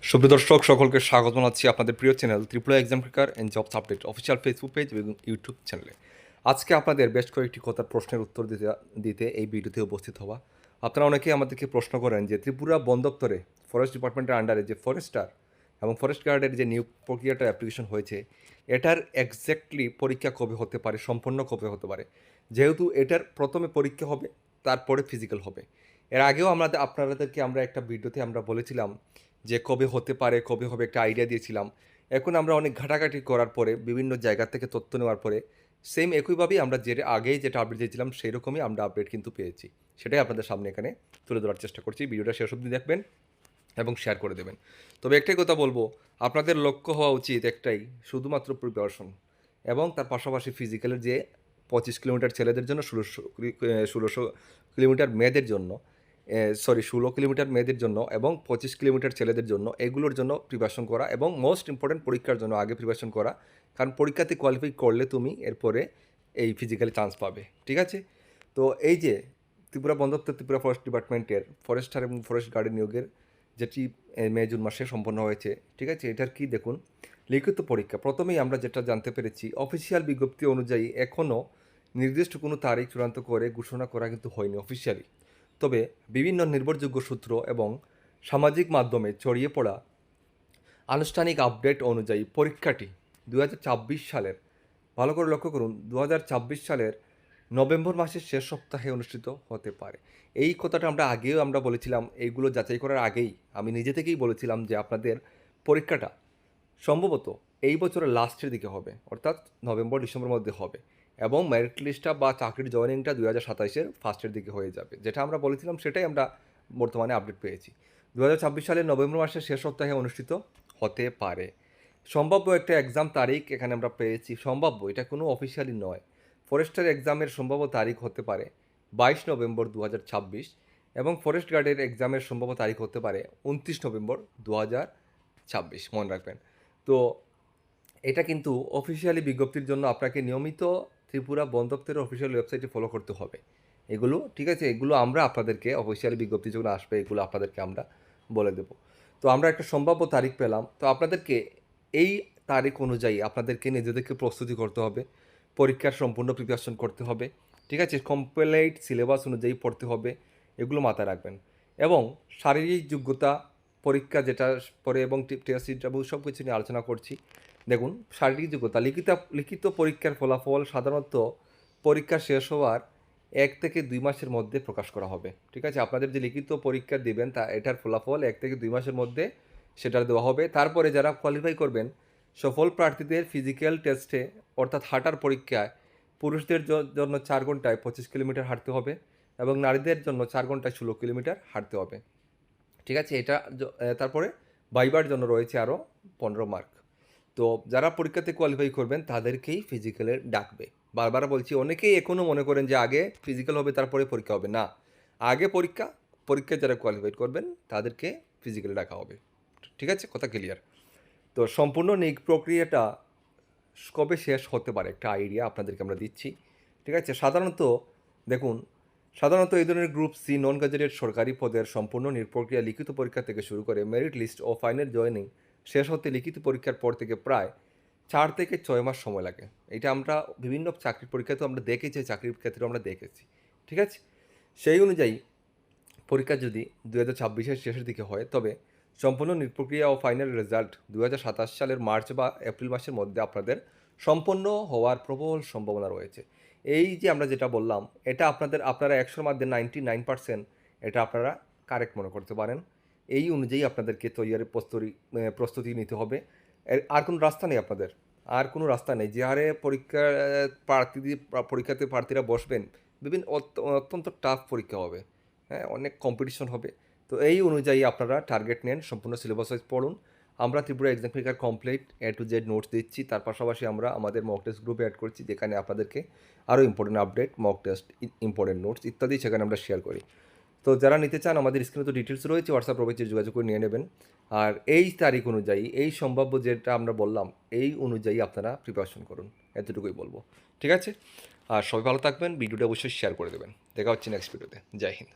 সুপ্রিয় দর্শক সকলকে স্বাগত জানাচ্ছি আপনাদের প্রিয় channel Tripura exam cracker and jobs update official Facebook page এবং ইউটিউব চ্যানেলে। আজকে আপনাদের বেশ কয়েকটি কথার প্রশ্নের উত্তর দিতে এই ভিডিওতে উপস্থিত হওয়া। আপনারা অনেকেই আমাদেরকে প্রশ্ন করেন যে ত্রিপুরা বন দপ্তরে ফরেস্ট ডিপার্টমেন্টের আন্ডারে যে ফরেস্টার এবং ফরেস্ট গার্ডের যে নিয়োগ প্রক্রিয়াটা অ্যাপ্লিকেশন হয়েছে, এটার এক্স্যাক্টলি পরীক্ষা কবে হতে পারে, সম্পন্ন কবে হতে পারে। যেহেতু এটার প্রথমে পরীক্ষা হবে, তারপরে ফিজিক্যাল হবে। এর আগেও আপনাদেরকে আমরা একটা ভিডিওতে আমরা বলেছিলাম যে কবে হতে পারে, কবে হবে, একটা আইডিয়া দিয়েছিলাম। এখন আমরা অনেক ঘাটাঘাটি করার পরে, বিভিন্ন জায়গা থেকে তথ্য নেওয়ার পরে সেম একইভাবেই আমরা আগেই যেটা আপডেট দিয়েছিলাম সেই রকমই আমরা আপডেট কিন্তু পেয়েছি। সেটাই আপনাদের সামনে এখানে তুলে ধরার চেষ্টা করছি। ভিডিওটা শেষ অবধি দেখবেন এবং শেয়ার করে দেবেন। তবে একটাই কথা বলবো, আপনাদের লক্ষ্য হওয়া উচিত একটাই, শুধুমাত্র প্রিপারেশন এবং তার পাশাপাশি ফিজিক্যালের যে 25 কিলোমিটার ছেলেদের জন্য, 1600 কিলোমিটার মেয়েদের জন্য, 16 কিলোমিটার মেয়েদের জন্য এবং 25 কিলোমিটার ছেলেদের জন্য, এগুলোর জন্য প্রিপারেশন করা এবং মোস্ট ইম্পর্ট্যান্ট পরীক্ষার জন্য আগে প্রিপারেশন করা। কারণ পরীক্ষাতে কোয়ালিফাই করলে তুমি এরপরে এই ফিজিক্যালি চান্স পাবে। ঠিক আছে? তো এই যে ত্রিপুরা বন দপ্তর, ত্রিপুরা ফরেস্ট ডিপার্টমেন্টের ফরেস্টার এবং ফরেস্ট গার্ডের নিয়োগের যেটি মে জুন মাসে সম্পন্ন হয়েছে, ঠিক আছে, এটার কি দেখুন, লিখিত পরীক্ষা। প্রথমেই আমরা যেটা জানতে পেরেছি, অফিসিয়াল বিজ্ঞপ্তি অনুযায়ী এখনও নির্দিষ্ট কোনো তারিখ চূড়ান্ত করে ঘোষণা করা কিন্তু হয়নি অফিসিয়ালি। তবে বিভিন্ন নির্ভরযোগ্য সূত্র এবং সামাজিক মাধ্যমে ছড়িয়ে পড়া আনুষ্ঠানিক আপডেট অনুযায়ী পরীক্ষাটি 2024 সালের, ভালো করে লক্ষ্য করুন, 2024 সালের নভেম্বর মাসের শেষ সপ্তাহে অনুষ্ঠিত হতে পারে। এই কথাটা আমরা বলেছিলাম। এইগুলো যাচাই করার আগেই আমি নিজে থেকেই বলেছিলাম যে আপনাদের পরীক্ষাটা সম্ভবত এই বছরের লাস্টের দিকে হবে, অর্থাৎ নভেম্বর ডিসেম্বরের মধ্যে হবে এবং মেরিট লিস্টটা বা চাকরির জয়েনিংটা 2027-এর ফার্স্টের দিকে হয়ে যাবে। যেটা আমরা বলেছিলাম সেটাই আমরা বর্তমানে আপডেট পেয়েছি। 2026 সালের নভেম্বর মাসের শেষ সপ্তাহে অনুষ্ঠিত হতে পারে। সম্ভাব্য একটা এক্সাম তারিখ এখানে আমরা পেয়েছি, সম্ভাব্য, এটা কোনো অফিসিয়ালি নয়। ফরেস্টের এক্সামের সম্ভাব্য তারিখ হতে পারে 22 নভেম্বর 2026 এবং ফরেস্ট গার্ডের এক্সামের সম্ভাব্য তারিখ হতে পারে 29 নভেম্বর 2026, মনে রাখবেন। তো এটা কিন্তু অফিসিয়ালি বিজ্ঞপ্তির জন্য আপনাকে নিয়মিত ত্রিপুরা বন দপ্তরের অফিসিয়াল ওয়েবসাইটে ফলো করতে হবে এগুলো। ঠিক আছে? এগুলো আমরা আপনাদেরকে অফিসিয়ালি বিজ্ঞপ্তি যখন আসবে এগুলো আপনাদেরকে আমরা বলে দেব। তো আমরা একটা সম্ভাব্য তারিখ পেলাম। তো আপনাদেরকে এই তারিখ অনুযায়ী আপনাদেরকে নিজেদেরকে প্রস্তুতি করতে হবে, পরীক্ষার সম্পূর্ণ প্রিপারেশন করতে হবে। ঠিক আছে? কমপ্লিট সিলেবাস অনুযায়ী পড়তে হবে, এগুলো মাথায় রাখবেন। এবং শারীরিক যোগ্যতা পরীক্ষা যেটা পরে এবং টেস্ট ইন্টারভিউ সব কিছু নিয়ে আলোচনা করছি। দেখুন, শারীরিক যোগ্যতা, লিখিত পরীক্ষার ফলাফল সাধারণত পরীক্ষা শেষ হওয়ার 1 থেকে 2 মাসের মধ্যে প্রকাশ করা হবে। ঠিক আছে? আপনাদের যে লিখিত পরীক্ষা দিবেন এটার ফলাফল 1 থেকে 2 মাসের মধ্যে সেটা দেওয়া হবে। তারপরে যারা কোয়ালিফাই করবেন, সফল প্রার্থীদের ফিজিক্যাল টেস্টে অর্থাৎ হাঁটার পরীক্ষায় পুরুষদের জন্য 4 ঘন্টায় 25 কিলোমিটার হাঁটতে হবে এবং নারীদের জন্য 4 ঘন্টায় 16 কিলোমিটার হাঁটতে হবে। ঠিক আছে? এটা তারপরে ভাইবার জন্য রয়েছে আরও 15 মার্ক। তো যারা পরীক্ষাতে কোয়ালিফাই করবেন তাদেরকেই ফিজিক্যালে ডাকবে। বারবার বলছি, অনেকেই এখনও মনে করেন যে আগে ফিজিক্যাল হবে তারপরে পরীক্ষা হবে। না, আগে পরীক্ষায় যারা কোয়ালিফাই করবেন তাদেরকে ফিজিক্যালে ডাকা হবে। ঠিক আছে? কথা ক্লিয়ার? তো সম্পূর্ণ নিয়োগ প্রক্রিয়াটা কবে শেষ হতে পারে একটা আইডিয়া আপনাদেরকে আমরা দিচ্ছি। ঠিক আছে? সাধারণত এই ধরনের গ্রুপ সি নন গ্যাজেটেড সরকারি পদের সম্পূর্ণ নিয়োগ প্রক্রিয়া লিখিত পরীক্ষা থেকে শুরু করে মেরিট লিস্ট ও ফাইনাল জয়েনিং শেষ হতে লিখিত পরীক্ষার পর থেকে প্রায় 4 থেকে 6 মাস সময় লাগে। এটা আমরা বিভিন্ন চাকরির পরীক্ষাতেও আমরা দেখেছি, চাকরির ক্ষেত্রেও আমরা দেখেছি। ঠিক আছে? সেই অনুযায়ী পরীক্ষা যদি 2026-এর শেষের দিকে হয়, তবে সম্পূর্ণ নিয়োগ প্রক্রিয়া ও ফাইনাল রেজাল্ট 2027 সালের মার্চ বা এপ্রিল মাসের মধ্যে আপনাদের সম্পন্ন হওয়ার প্রবল সম্ভাবনা রয়েছে। এই যে আমরা যেটা বললাম, এটা আপনারা 100-র মধ্যে 99% এটা আপনারা কারেক্ট মনে করতে পারেন। এই অনুযায়ী আপনাদেরকে প্রস্তুতি নিতে হবে। আর কোনো রাস্তা নেই আপনাদের, আর কোনো রাস্তা নেই। যে হারে পরীক্ষাতে প্রার্থীরা বসবেন, অত্যন্ত টাফ পরীক্ষা হবে। হ্যাঁ, অনেক কম্পিটিশন হবে। তো এই অনুযায়ী আপনারা টার্গেট নেন, সম্পূর্ণ সিলেবাস ওয়াইজ পড়ুন। আমরা Tripura exam cracker complete A to Z notes দিচ্ছি। তার পাশাপাশি আমরা আমাদের মক টেস্ট গ্রুপে অ্যাড করছি, যেখানে আপনাদেরকে আরও important update, mock test, important notes ইত্যাদি সেখানে আমরা শেয়ার করি। তো যারা নিতে চান, আমাদের স্ক্রিনে তো ডিটেলস রয়েছে, হোয়াটসঅ্যাপ রয়েছে, যোগাযোগ করে নিয়ে নেবেন। আর এই তারিখ অনুযায়ী, এই সম্ভাব্য যেটা আমরা বললাম, এই অনুযায়ী আপনারা প্রিপারেশন করুন, এতটুকুই বলবো। ঠিক আছে? আর সবাই ভালো থাকবেন, ভিডিওটা অবশ্যই শেয়ার করে দেবেন। দেখা হচ্ছে নেক্সট ভিডিওতে। জয় হিন্দ।